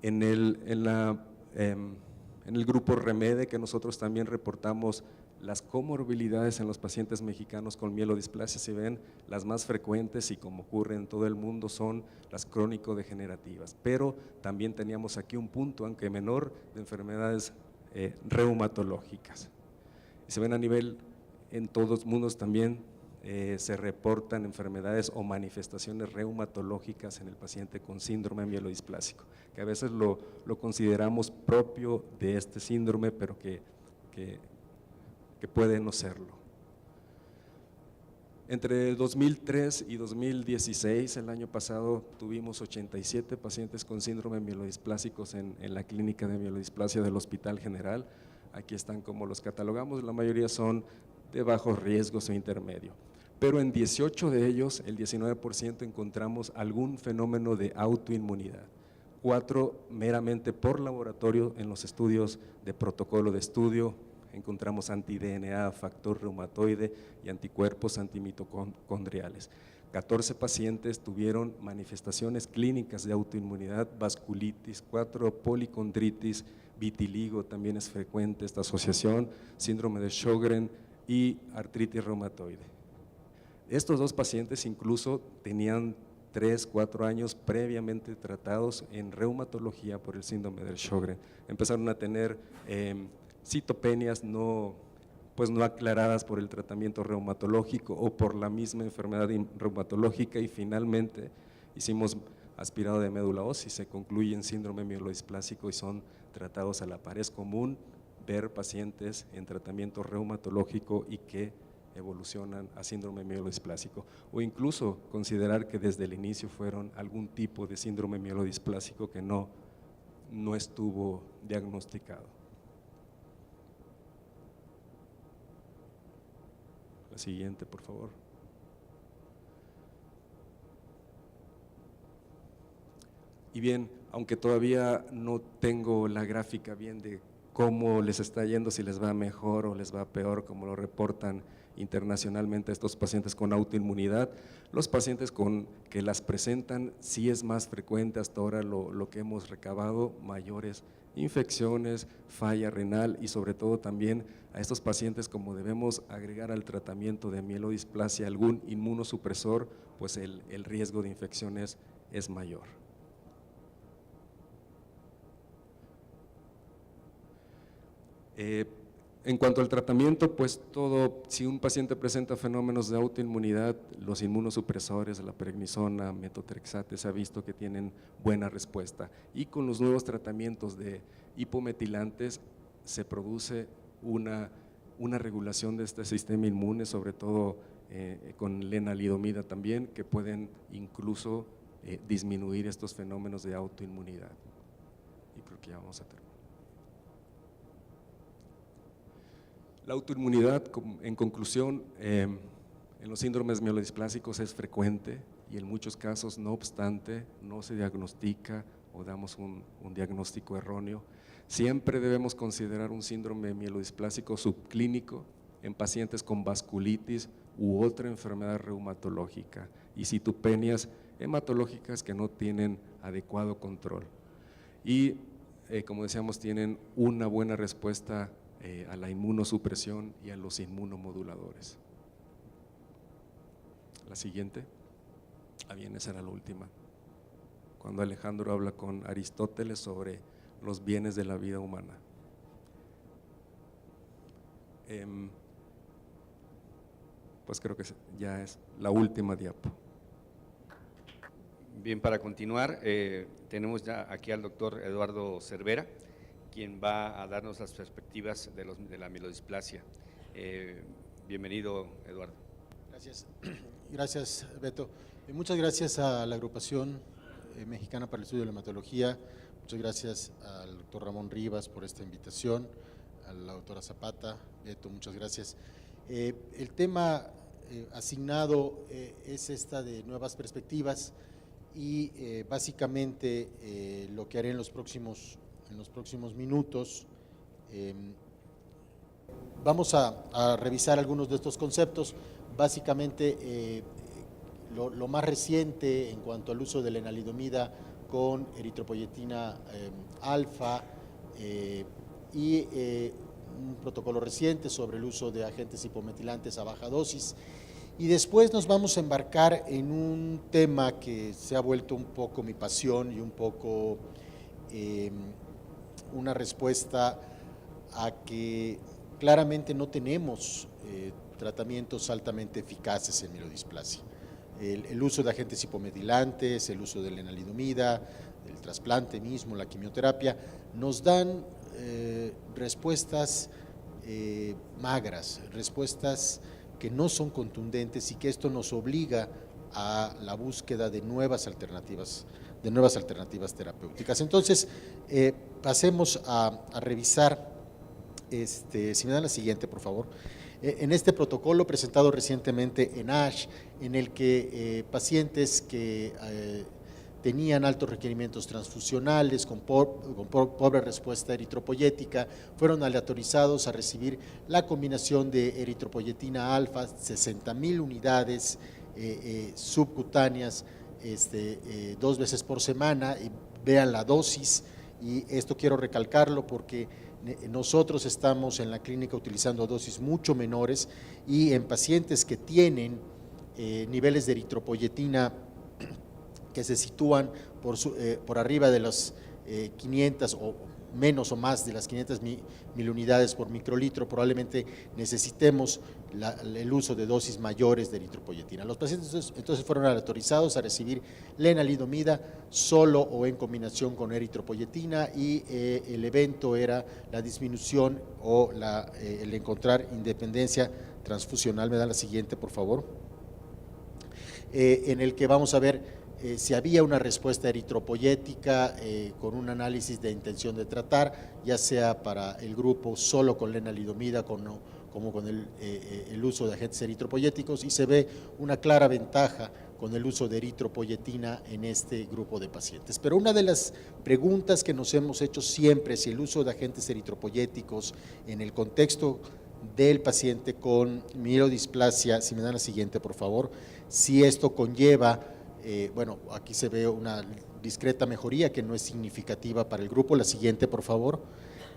En el grupo REMEDE, que nosotros también reportamos las comorbilidades en los pacientes mexicanos con mielodisplasia, si ven, las más frecuentes y como ocurre en todo el mundo son las crónico-degenerativas, pero también teníamos aquí un punto, aunque menor, de enfermedades reumatológicas. Y se ven a nivel, en todos los mundos también se reportan enfermedades o manifestaciones reumatológicas en el paciente con síndrome mielodisplásico, que a veces lo consideramos propio de este síndrome, pero que puede no serlo. Entre 2003 y 2016, el año pasado, tuvimos 87 pacientes con síndrome mielodisplásico en la clínica de mielodisplasia del Hospital General. Aquí están como los catalogamos, la mayoría son de bajos riesgos o intermedio. Pero en 18 de ellos, el 19% encontramos algún fenómeno de autoinmunidad. 4 meramente por laboratorio en los estudios de protocolo de estudio. Encontramos anti-DNA, factor reumatoide y anticuerpos antimitocondriales. 14 pacientes tuvieron manifestaciones clínicas de autoinmunidad, vasculitis, 4 policondritis, vitiligo, también es frecuente esta asociación, síndrome de Sjögren y artritis reumatoide. Estos 2 pacientes incluso tenían 3, 4 años previamente tratados en reumatología por el síndrome de Sjögren. Empezaron a tener citopenias no aclaradas por el tratamiento reumatológico o por la misma enfermedad reumatológica y finalmente hicimos aspirado de médula ósea y se concluye en síndrome mielodisplásico y son tratados a la par. Es común ver pacientes en tratamiento reumatológico y que evolucionan a síndrome mielodisplásico o incluso considerar que desde el inicio fueron algún tipo de síndrome mielodisplásico que no estuvo diagnosticado. La siguiente, por favor. Y bien, aunque todavía no tengo la gráfica bien de cómo les está yendo, si les va mejor o les va peor, como lo reportan internacionalmente estos pacientes con autoinmunidad, los pacientes que las presentan sí es más frecuente hasta ahora lo que hemos recabado, mayores infecciones, falla renal y sobre todo también a estos pacientes como debemos agregar al tratamiento de mielodisplasia algún inmunosupresor, pues el riesgo de infecciones es mayor. En cuanto al tratamiento, pues si un paciente presenta fenómenos de autoinmunidad, los inmunosupresores, la prednisona, metotrexate, se ha visto que tienen buena respuesta y con los nuevos tratamientos de hipometilantes se produce una regulación de este sistema inmune, sobre todo con lenalidomida también, que pueden incluso disminuir estos fenómenos de autoinmunidad. Y creo que ya vamos a terminar. La autoinmunidad, en conclusión, en los síndromes mielodisplásicos es frecuente y en muchos casos, no obstante, no se diagnostica o damos un diagnóstico erróneo. Siempre debemos considerar un síndrome mielodisplásico subclínico en pacientes con vasculitis u otra enfermedad reumatológica y citopenias hematológicas que no tienen adecuado control. Y, como decíamos, tienen una buena respuesta a la inmunosupresión y a los inmunomoduladores. La siguiente. Bien, esa era la última. Cuando Alejandro habla con Aristóteles sobre los bienes de la vida humana. Pues creo que ya es la última diapo. Bien, para continuar, tenemos ya aquí al doctor Eduardo Cervera, quien va a darnos las perspectivas de la mielodisplasia. Bienvenido, Eduardo. Gracias, Beto. Muchas gracias a la agrupación mexicana para el estudio de la hematología, muchas gracias al doctor Ramón Rivas por esta invitación, a la doctora Zapata, Beto, muchas gracias. El tema asignado es esta de nuevas perspectivas y básicamente lo que haré en los próximos minutos, vamos a revisar algunos de estos conceptos. Básicamente lo más reciente en cuanto al uso de lenalidomida con eritropoyetina alfa y un protocolo reciente sobre el uso de agentes hipometilantes a baja dosis. Y después nos vamos a embarcar en un tema que se ha vuelto un poco mi pasión y un poco una respuesta a que claramente no tenemos tratamientos altamente eficaces en mielodisplasia. El uso de agentes hipometilantes, el uso de lenalidomida, el trasplante mismo, la quimioterapia, nos dan respuestas magras, respuestas que no son contundentes y que esto nos obliga a la búsqueda de nuevas alternativas terapéuticas. Entonces, pasemos a revisar, si me dan la siguiente, por favor. En este protocolo presentado recientemente en ASH, en el que pacientes que tenían altos requerimientos transfusionales, con pobre respuesta eritropoyética, fueron aleatorizados a recibir la combinación de eritropoyetina alfa, 60,000 unidades subcutáneas 2 veces por semana, y vean la dosis, y esto quiero recalcarlo porque nosotros estamos en la clínica utilizando dosis mucho menores, y en pacientes que tienen niveles de eritropoyetina que se sitúan por arriba de las 500 o menos o más de las 500,000 unidades por microlitro, probablemente necesitemos el uso de dosis mayores de eritropoyetina. Los pacientes entonces fueron aleatorizados a recibir lenalidomida solo o en combinación con eritropoyetina, y el evento era la disminución o el encontrar independencia transfusional. Me da la siguiente, por favor. En el que vamos a ver si había una respuesta eritropoyética con un análisis de intención de tratar, ya sea para el grupo solo con lenalidomida como con el uso de agentes eritropoyéticos, y se ve una clara ventaja con el uso de eritropoyetina en este grupo de pacientes. Pero una de las preguntas que nos hemos hecho siempre es si el uso de agentes eritropoyéticos en el contexto del paciente con mielodisplasia, si me dan la siguiente, por favor, si esto conlleva, bueno, aquí se ve una discreta mejoría que no es significativa para el grupo. La siguiente, por favor.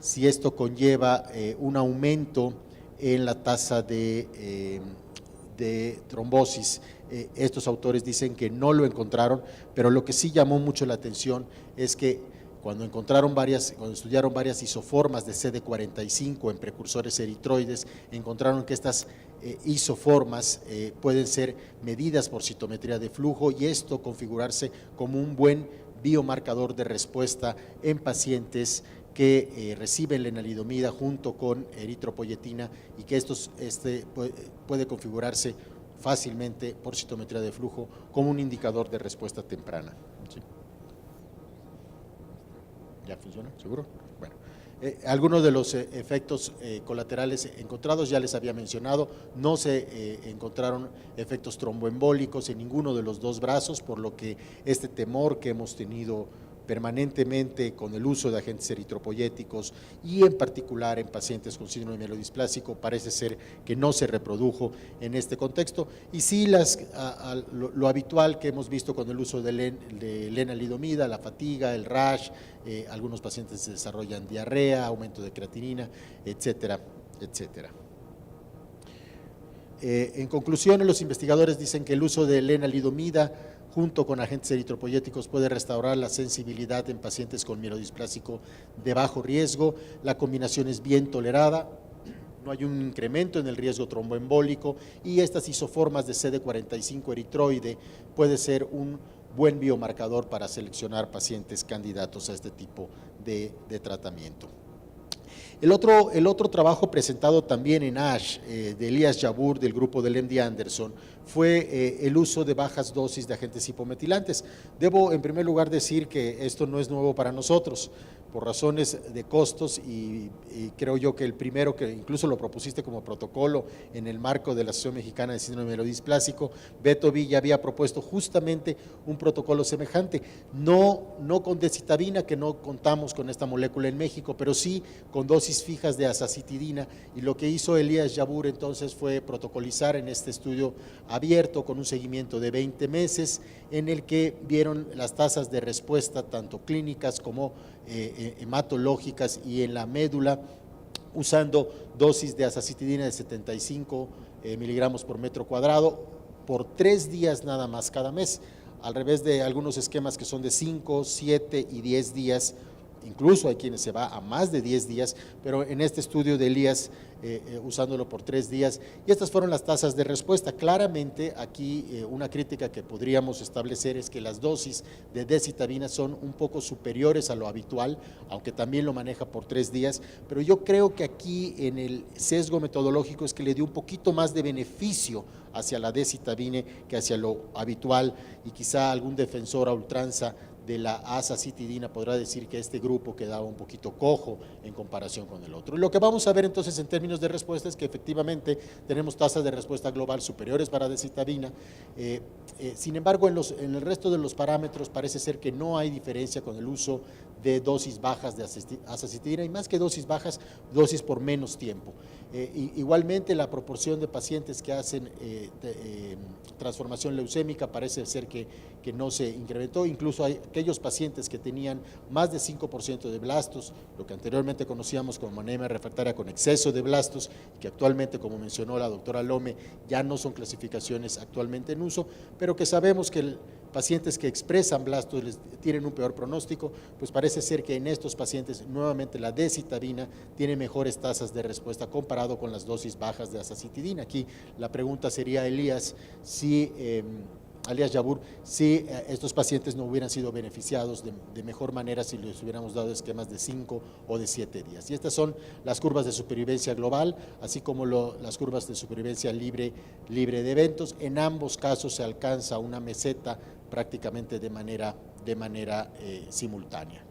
Si esto conlleva un aumento en la tasa de trombosis. Estos autores dicen que no lo encontraron, pero lo que sí llamó mucho la atención es que cuando estudiaron varias isoformas de CD45 en precursores eritroides, encontraron que estas isoformas pueden ser medidas por citometría de flujo, y esto configurarse como un buen biomarcador de respuesta en pacientes que reciben lenalidomida junto con eritropoyetina, y que puede configurarse fácilmente por citometría de flujo como un indicador de respuesta temprana. ¿Sí? ¿Ya funciona? ¿Seguro? Bueno, algunos de los efectos colaterales encontrados ya les había mencionado. No se encontraron efectos tromboembólicos en ninguno de los dos brazos, por lo que este temor que hemos tenido permanentemente con el uso de agentes eritropoyéticos, y en particular en pacientes con síndrome mielodisplásico, parece ser que no se reprodujo en este contexto. Y sí, lo habitual que hemos visto con el uso de lenalidomida, la fatiga, el rash, algunos pacientes desarrollan diarrea, aumento de creatinina, etcétera, etcétera. En conclusión, los investigadores dicen que el uso de lenalidomida junto con agentes eritropoyéticos puede restaurar la sensibilidad en pacientes con mielodisplásico de bajo riesgo. La combinación es bien tolerada, no hay un incremento en el riesgo tromboembólico, y estas isoformas de CD45 eritroide puede ser un buen biomarcador para seleccionar pacientes candidatos a este tipo de tratamiento. El otro trabajo presentado también en ASH de Elias Jabbour del grupo del MD Anderson fue el uso de bajas dosis de agentes hipometilantes. Debo en primer lugar decir que esto no es nuevo para nosotros, por razones de costos y creo yo que el primero, que incluso lo propusiste como protocolo en el marco de la Asociación Mexicana de Síndrome Mielodisplásico, Beto Villa había propuesto justamente un protocolo semejante, no con decitabina, que no contamos con esta molécula en México, pero sí con dosis fijas de azacitidina, y lo que hizo Elías Yabur entonces fue protocolizar en este estudio abierto con un seguimiento de 20 meses en el que vieron las tasas de respuesta tanto clínicas como hematológicas y en la médula, usando dosis de azacitidina de 75 miligramos por metro cuadrado por 3 días nada más cada mes, al revés de algunos esquemas que son de 5, 7 y 10 días, incluso hay quienes se va a más de 10 días, pero en este estudio de Elías usándolo por 3 días, y estas fueron las tasas de respuesta. Claramente aquí una crítica que podríamos establecer es que las dosis de decitabina son un poco superiores a lo habitual, aunque también lo maneja por 3 días, pero yo creo que aquí en el sesgo metodológico es que le dio un poquito más de beneficio hacia la decitabina que hacia lo habitual, y quizá algún defensor a ultranza de la azacitidina podrá decir que este grupo quedaba un poquito cojo en comparación con el otro. Lo que vamos a ver entonces en términos de respuesta es que efectivamente tenemos tasas de respuesta global superiores para decitabina, sin embargo en el resto de los parámetros parece ser que no hay diferencia con el uso de dosis bajas de azacitidina, y más que dosis bajas, dosis por menos tiempo. Igualmente la proporción de pacientes que hacen transformación leucémica parece ser que no se incrementó, incluso hay aquellos pacientes que tenían más de 5% de blastos, lo que anteriormente conocíamos como anemia refractaria con exceso de blastos, que actualmente, como mencionó la doctora Lome, ya no son clasificaciones actualmente en uso, pero que sabemos que pacientes que expresan blastos tienen un peor pronóstico, pues parece ser que en estos pacientes nuevamente la decitabina tiene mejores tasas de respuesta comparado con las dosis bajas de azacitidina. Aquí la pregunta sería, Elías, si Elías Yabur, si estos pacientes no hubieran sido beneficiados de mejor manera si les hubiéramos dado esquemas de 5 o de 7 días. Y estas son las curvas de supervivencia global, así como las curvas de supervivencia libre de eventos. En ambos casos se alcanza una meseta prácticamente de manera simultánea.